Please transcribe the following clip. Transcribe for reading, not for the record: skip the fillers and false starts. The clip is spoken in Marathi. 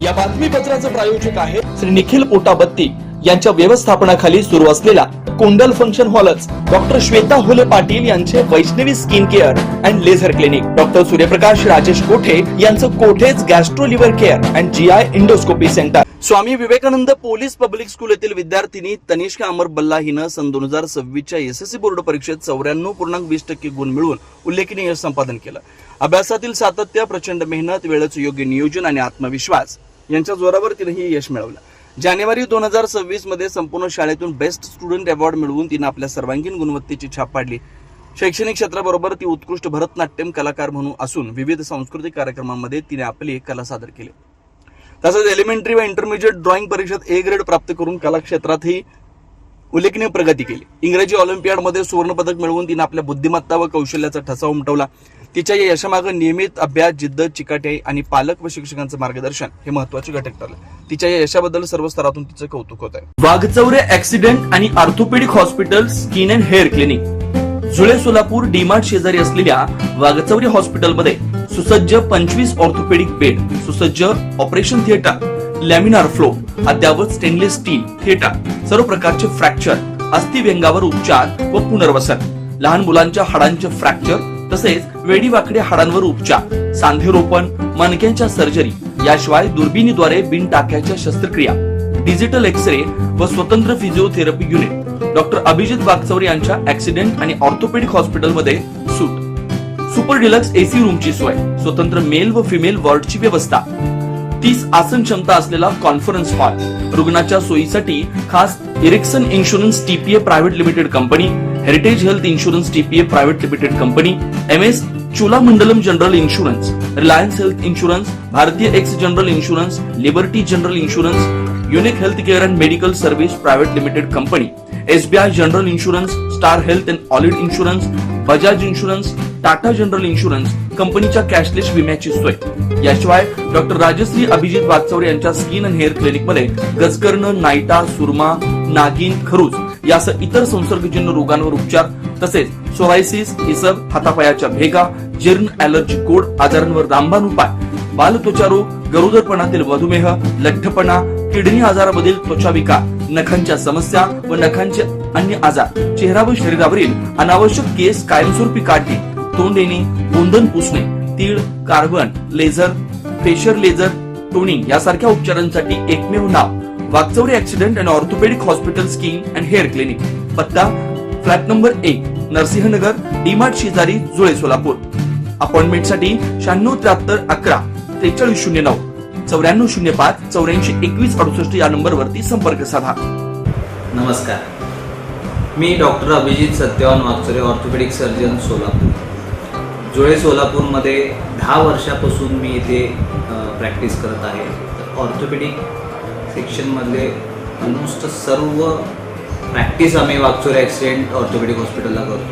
या बातमीपत्राचे प्रायोजक आहे श्री निखिल पोटाबत्ती यांच्या व्यवस्थापनाखाली सुरू असलेला कुंडल फंक्शन हॉलच डॉक्टर श्वेता होले पाटील यांचे Vaishnavi skin care and laser clinic, doctor Suryaprakash Rajesh Kothe यांचं कोठेज gastro liver care and GI endoscopy centre, Swami Vivekanand police public school येथील विद्यार्थिनी तनिष्का अमर बल्ला हिनं सन 2026च्या एसएससी बोर्ड परीक्षेत 94.20% गुण मिळवून उल्लेखनीय यश संपादन केलं. अभ्यासातील सातत्य, प्रचंड मेहनत, वेळेचं योग्य नियोजन आणि आत्मविश्वास यांच्या जोरावर तिने हे यश मिळवलं. जानेवारी 2026 मध्ये संपूर्ण शाळेतून बेस्ट स्टुडंट अवॉर्ड मिळवून तिने आपल्या सर्वांगीण गुणवत्तेची छाप पाडली. शैक्षणिक क्षेत्राबरोबर ती उत्कृष्ट भरतनाट्यम कलाकार म्हणून असून विविध सांस्कृतिक कार्यक्रमांमध्ये तिने आपली कला सादर केली. तसंच एलिमेंटरी व इंटरमिजिएट ड्रॉइंग परीक्षेत ए ग्रेड प्राप्त करून कला क्षेत्रातही उल्लेखनीय प्रगती केली. इंग्रजी ऑलिम्पियाडमध्ये सुवर्ण पदक मिळवून तिने आपल्या बुद्धिमत्ता व कौशल्याचा ठसा उमटवला. तिच्या या यशामागे नियमित अभ्यास, जिद्द, चिकाटी आणि पालक व शिक्षकांचं मार्गदर्शन हे महत्त्वाचे घटक ठरले. तिच्या या यशाबद्दल सर्व स्तरातून तिचं कौतुक होत आहे. वाघचौरे ऍक्सिडेंट आणि orthopaedic hospital skin and hair clinic, जुळे सोलापूर डीमार्ट शेजारी असलेल्या वाघचौरे हॉस्पिटलमध्ये सुसज्ज 25 ऑर्थोपेडिक बेड, सुसज्ज ऑपरेशन थिएटर, लॅमिनार फ्लो, अद्यावत स्टेनलेस स्टील थिएटर, सर्व प्रकारचे फ्रॅक्चर, अस्थिव्यंगावर उपचार व पुनर्वसन, लहान मुलांच्या हाडांचे फ्रॅक्चर तसेच वेडीवाकड्या हाडांवर उपचार, सांधेरोपण, मणक्यांच्या सर्जरी, याशिवाय दुर्बिणीद्वारे बिन टाक्याच्या शस्त्रक्रिया, डिजिटल एक्सरे व स्वतंत्र physiotherapy unit. Doctor Abhijit Waghchaure यांच्या ऍक्सिडेंट आणि ऑर्थोपेडिक हॉस्पिटलमध्ये सूट, सुपर डिलक्स एसी रूमची सोय, स्वतंत्र मेल व फिमेल वॉर्डची व्यवस्था, 30 आसन क्षमता असलेला कॉन्फरन्स हॉल, रुग्णाच्या सोयीसाठी खास Ericson insurance TPA private limited company, heritage health insurance TPA private limited company, MS Cholamandalam general insurance, Reliance health insurance, Bharti AXA general insurance, Liberty general insurance, unique health care and medical service private limited company, SBI general insurance, Star health and allied insurance, Bajaj insurance, Tata general insurance कंपनीच्या कॅशलेस विम्याची सोय. याशिवाय डॉक्टर राजश्री अभिजित वाघचौरे यांच्या स्किन अँड हेअर क्लिनिक मध्ये गजकर्ण, नायटा, सुरमा, नागिन, खरूज यासह इतर संसर्गजन्य रोगांवर उपचार, तसेच सोरायसिस, इसब, हातापायाच्या भेगा, जीर्ण, ॲलर्जी, गोड आजारांवर रामबाण उपाय, बालत्वचा रोग, गरोदरपणातील मधुमेह, लठ्ठपणा, किडनी आजारामधील त्वचा विकार, नखांच्या समस्या व नखांचे अन्य आजार, चेहरा व शरीरावरील अनावश्यक केस कायमस्वरूपी काढणे, तोंड येणे, गोंधन पुसणे, तीळ, carbon, laser, facial laser, toning यासारख्या उपचारांसाठी एकमेव नाव Waghchaure accident and orthopaedic hospital skin and hair clinic. पत्ता फ्लॅट नंबर 1, नरसिंहनगर, डीमार्ट शेजारी, जुळे सोलापूर. अपॉइंटमेंटसाठी 9673 11 4309 9405 84 21 68 या नंबरवरती संपर्क साधा. नमस्कार, मी doctor Abhijit Satyawan Waghchaure, orthopaedic surgeon, Solapur. Jule सोलापूरमध्ये 10 वर्षापासून मी इथे प्रॅक्टिस करत आहे. ऑर्थोपेडिक सेक्शनमधले ऑलमोस्ट सर्व प्रॅक्टिस आम्ही वाघचौरे ॲक्सिडेंट ऑर्थोपेडिक हॉस्पिटलला करतो.